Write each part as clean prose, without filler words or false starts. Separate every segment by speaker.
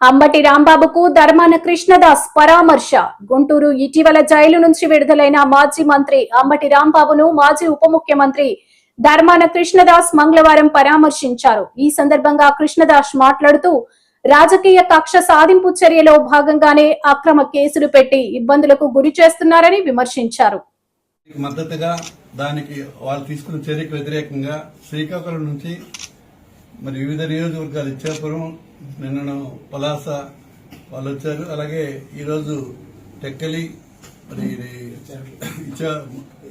Speaker 1: అంబటి రాంబాబుకు ధర్మాన కృష్ణదాస్ పరామర్శ. గుంటూరు ఇటీవల జైలు నుంచి విడుదలైన మాజీ మంత్రి అంబటి రాంబాబును మాజీ ఉప ముఖ్యమంత్రి ధర్మాన కృష్ణదాస్ మంగళవారం పరామర్శించారు. ఈ సందర్భంగా కృష్ణదాస్ మాట్లాడుతూ రాజకీయ కక్ష సాధింపు చర్యలో భాగంగానే అక్రమ కేసులు పెట్టి ఇబ్బందులకు గురి చేస్తున్నారని విమర్శించారు.
Speaker 2: మద్దతుగా దానికి వాళ్ళు తీసుకున్న చర్యకు వ్యతిరేకంగా శ్రీకాకుళం నుంచి మరి వివిధ నియోజకవర్గాలు ఇచ్చాపురం, నిన్న పలాస వాళ్ళు వచ్చారు. అలాగే ఈరోజు టెక్కలి, మరి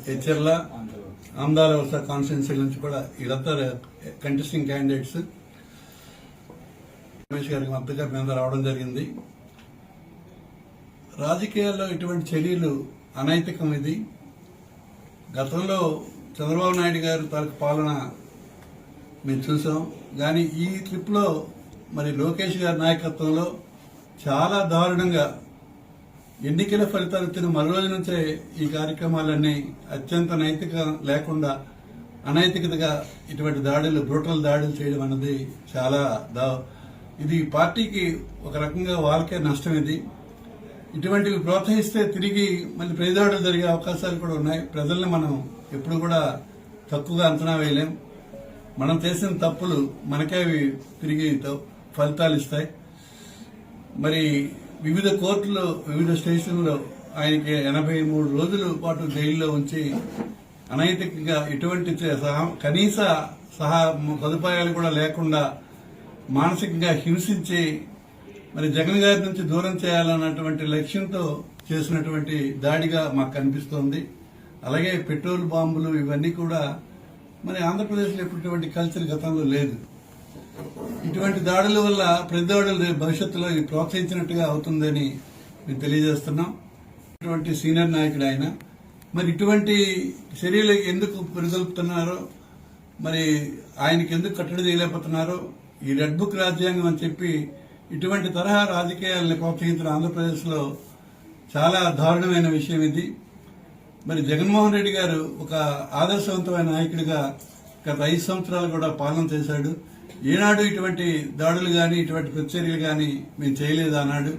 Speaker 2: హెచ్చర్ల, ఆమ్దాల వలస కాన్స్టిట్యున్సీ నుంచి కూడా వీళ్ళంతా కంటెస్టింగ్ క్యాండిడేట్స్. రమేష్ గారికి మద్దతుగా మేము రావడం జరిగింది. రాజకీయాల్లో ఇటువంటి చర్యలు అనైతికం. ఇది గతంలో చంద్రబాబు నాయుడు గారు తాలూకు పాలన మేము చూసాం. కానీ ఈ ట్రిప్ లో మరి లోకేష్ గారి నాయకత్వంలో చాలా దారుణంగా ఎన్నికల ఫలితాలు వచ్చిన మరో రోజు నుంచే ఈ కార్యక్రమాలన్నీ అత్యంత నైతిక లేకుండా అనైతికతగా ఇటువంటి దాడులు, బ్రూటల్ దాడులు చేయడం అన్నది చాలా ఇది పార్టీకి ఒక రకంగా వాళ్ళకే నష్టం. ఇది ఇటువంటివి ప్రోత్సహిస్తే తిరిగి మళ్ళీ ప్రతిదాడులు జరిగే అవకాశాలు కూడా ఉన్నాయి. ప్రజల్ని మనం ఎప్పుడు కూడా తక్కువగా అంచనా వేయలేం. మనం చేసిన తప్పులు మనకే తిరిగి ఫలితాలు ఇస్తాయి. మరి వివిధ కోర్టులో, వివిధ స్టేషన్లో ఆయనకి 83 రోజుల పాటు జైల్లో ఉంచి అనైతికంగా ఎటువంటి కనీస సదుపాయాలు కూడా లేకుండా మానసికంగా హింసించి మరి జగన్ గారి నుంచి దూరం చేయాలన్నటువంటి లక్ష్యంతో చేసినటువంటి దాడిగా మాకు కనిపిస్తోంది. అలాగే పెట్రోల్ బాంబులు ఇవన్నీ కూడా మరి ఆంధ్రప్రదేశ్లో ఇటువంటి కల్చర్ గతంలో లేదు. ఇటువంటి దాడుల వల్ల ప్రతిదాడులు భవిష్యత్తులో ప్రోత్సహించినట్టుగా అవుతుందని మేము తెలియజేస్తున్నాం. ఇటువంటి సీనియర్ నాయకుడు ఆయన. మరి ఇటువంటి చర్యలు ఎందుకు పురిగొల్పుతున్నారో, మరి ఆయనకి ఎందుకు కట్టడి చేయలేకపోతున్నారో, ఈ రెడ్ బుక్ రాజ్యాంగం అని చెప్పి ఇటువంటి తరహా రాజకీయాలను ప్రోత్సహించిన ఆంధ్రప్రదేశ్లో చాలా దారుణమైన విషయం ఇది. మరి జగన్మోహన్ రెడ్డి గారు ఒక ఆదర్శవంతమైన నాయకుడిగా గత 5 సంవత్సరాలు కూడా పాలన చేశాడు. ఏనాడు ఇటువంటి దాడులు గాని, ఇటువంటి ప్రతిచర్యలు గాని మేము చేయలేదు అన్నాడు.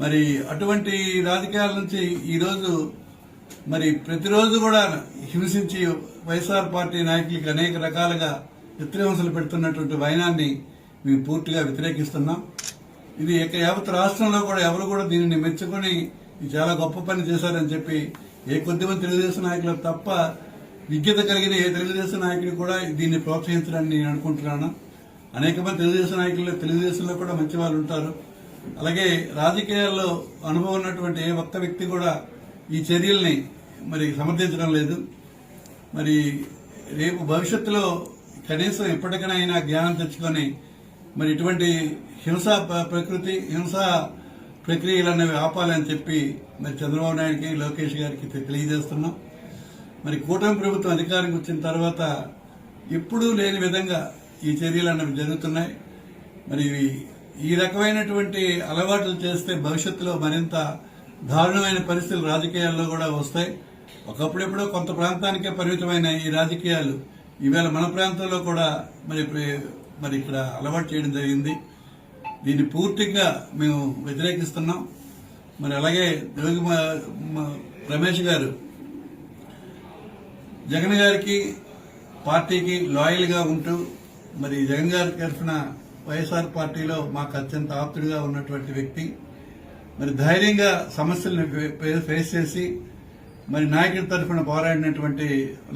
Speaker 2: మరి అటువంటి రాజకీయాల నుంచి ఈరోజు మరి ప్రతిరోజు కూడా హింసించి వైఎస్ఆర్ పార్టీ నాయకులకి అనేక రకాలుగా చిత్రహింసలు పెడుతున్నటువంటి వైనాన్ని మేము పూర్తిగా వ్యతిరేకిస్తున్నాం. ఇది యావత్ రాష్ట్రంలో కూడా ఎవరు కూడా దీనిని మెచ్చుకుని చాలా గొప్ప పని చేశారని చెప్పి ఏ కొద్దిమంది తెలుగుదేశం నాయకులు తప్ప విజ్ఞత కలిగిన ఏ తెలుగుదేశం నాయకుడు కూడా దీన్ని ప్రోత్సహించడాన్ని నేను అనుకుంటున్నాను. అనేక మంది తెలుగుదేశంలో కూడా మంచి వాళ్ళు ఉంటారు. అలాగే రాజకీయాల్లో అనుభవం ఉన్నటువంటి ఏ ఒక్క వ్యక్తి కూడా ఈ చర్యల్ని మరి సమర్థించడం లేదు. మరి రేపు భవిష్యత్తులో కనీసం ఎప్పటికైనా జ్ఞానం తెచ్చుకొని మరి ఇటువంటి హింసా ప్రక్రియలనేవి ఆపాలని చెప్పి మరి చంద్రబాబు నాయుడికి, లోకేష్ గారికి తెలియజేస్తున్నాం. మరి కూటమి ప్రభుత్వం అధికారానికి వచ్చిన తర్వాత ఎప్పుడూ లేని విధంగా ఈ చర్యలు అనేవి జరుగుతున్నాయి. మరి ఈ రకమైనటువంటి అలవాట్లు చేస్తే భవిష్యత్తులో మరింత దారుణమైన పరిస్థితులు రాజకీయాల్లో కూడా వస్తాయి. ఒకప్పుడెప్పుడో కొంత ప్రాంతానికే పరిమితమైన ఈ రాజకీయాలు ఈవేళ మన ప్రాంతంలో కూడా మరి ఇక్కడ అలవాటు చేయడం జరిగింది. దీన్ని పూర్తిగా మేము వ్యతిరేకిస్తున్నాం. మరి అలాగే రమేష్ గారు జగన్ గారికి, పార్టీకి లాయల్ గా ఉంటూ మరి జగన్ గారి తరఫున వైఎస్ఆర్ పార్టీలో మాకు అత్యంత ఆప్తుడిగా ఉన్నటువంటి వ్యక్తి. మరి ధైర్యంగా సమస్యలను ఫేస్ చేసి మరి నాయకుడి తరఫున పోరాడినటువంటి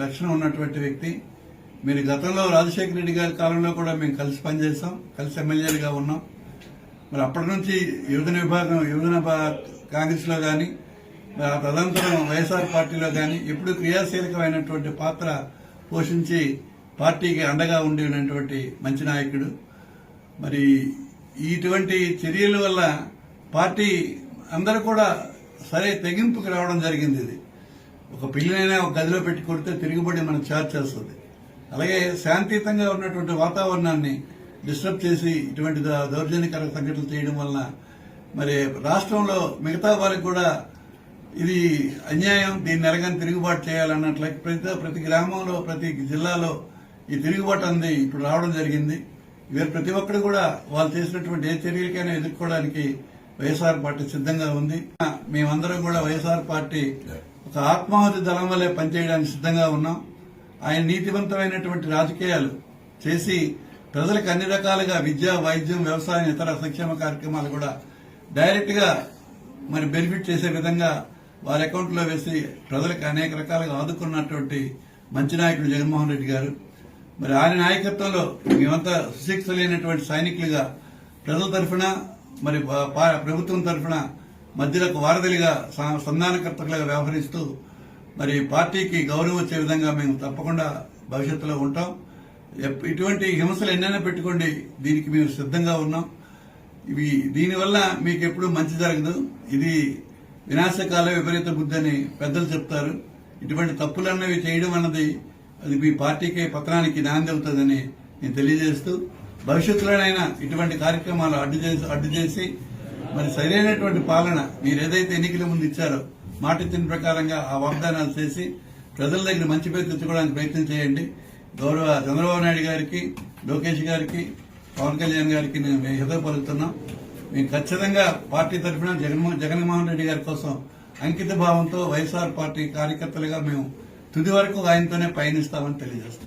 Speaker 2: లక్షణం ఉన్నటువంటి వ్యక్తి. మీరు గతంలో రాజశేఖర రెడ్డి గారి కాలంలో కూడా మేము కలిసి పనిచేసాం, కలిసి ఎమ్మెల్యేలుగా ఉన్నాం. మరి అప్పటి నుంచి యువజన కాంగ్రెస్ లో గాని, తదనంతరం వైఎస్ఆర్ పార్టీలో గాని ఎప్పుడు క్రియాశీలకమైనటువంటి పాత్ర పోషించి పార్టీకి అండగా ఉండేటువంటి మంచి నాయకుడు. మరి ఇటువంటి చర్యల వల్ల పార్టీ అందరూ కూడా సరే తెగింపుకి రావడం జరిగింది. ఇది ఒక పిల్లినైనా ఒక గదిలో పెట్టి కొడితే తిరుగుబడి మనకు చార్జ్ చేస్తుంది. అలాగే శాంతియుతంగా ఉన్నటువంటి వాతావరణాన్ని డిస్టర్బ్ చేసి ఇటువంటి దౌర్జన్యకర సంఘటనలు చేయడం వలన మరి రాష్ట్రంలో మిగతా వారికి కూడా ఇది అన్యాయం, దీన్ని ఎలాగని తిరుగుబాటు చేయాలన్నట్లు ప్రతి గ్రామంలో, ప్రతి జిల్లాలో ఈ తిరుగుబాటు అంది ఇప్పుడు రావడం జరిగింది. ఇవాళ ప్రతి ఒక్కరు కూడా వాళ్ళు చేసినటువంటి ఏ చర్యలకైనా ఎదుర్కోవడానికి వైఎస్ఆర్ పార్టీ సిద్ధంగా ఉంది. మేమందరం కూడా వైఎస్ఆర్ పార్టీ ఒక ఆత్మాహుతి దళం వల్లే పనిచేయడానికి సిద్ధంగా ఉన్నాం. ఆయన నీతివంతమైనటువంటి రాజకీయాలు చేసి ప్రజలకు అన్ని రకాలుగా విద్య, వైద్యం, వ్యవసాయం, ఇతర సంక్షేమ కార్యక్రమాలు కూడా డైరెక్ట్ గా మరి బెనిఫిట్ చేసే విధంగా వారి అకౌంట్ లో వేసి ప్రజలకు అనేక రకాలుగా ఆదుకున్నటువంటి మంచి నాయకుడు జగన్మోహన్ రెడ్డి గారు. మరి ఆయన నాయకత్వంలో మేమంతా సుశిక్షలేనటువంటి సైనికులుగా ప్రజల తరఫున మరి ప్రభుత్వం తరఫున మధ్యలకు వారధులుగా సంధానకర్తలుగా వ్యవహరిస్తూ మరి పార్టీకి గౌరవం వచ్చే విధంగా మేము తప్పకుండా భవిష్యత్తులో ఉంటాం. ఇటువంటి హింసలు ఎన్నైనా పెట్టుకోండి, దీనికి మేము సిద్ధంగా ఉన్నాం. దీనివల్ల మీకు ఎప్పుడు మంచి జరగదు. ఇది వినాశకాల విపరీత బుద్ధి అని పెద్దలు చెప్తారు. ఇటువంటి తప్పులన్నవి చేయడం అన్నది అది మీ పార్టీకి పత్రానికి నాంది అవుతుందని నేను తెలియజేస్తూ, భవిష్యత్తులోనైనా ఇటువంటి కార్యక్రమాలు అడ్డు చేసి మరి సరైనటువంటి పాలన మీరు ఏదైతే ఎన్నికల ముందు ఇచ్చారో మాట ఇచ్చిన ప్రకారంగా ఆ వాగ్దానాలు చేసి ప్రజల దగ్గర మంచి పేరు తెచ్చుకోవడానికి ప్రయత్నం చేయండి. గౌరవ చంద్రబాబు నాయుడు గారికి, లోకేష్ గారికి, పవన్ కళ్యాణ్ గారికి నేను హితవు పలుకుతున్నాం. మేము ఖచ్చితంగా పార్టీ తరఫున జగన్మోహన్ రెడ్డి గారి కోసం అంకిత భావంతో వైఎస్ఆర్ పార్టీ కార్యకర్తలుగా మేము తుది వరకు ఆయనతోనే పయనిస్తామని తెలియజేస్తాం.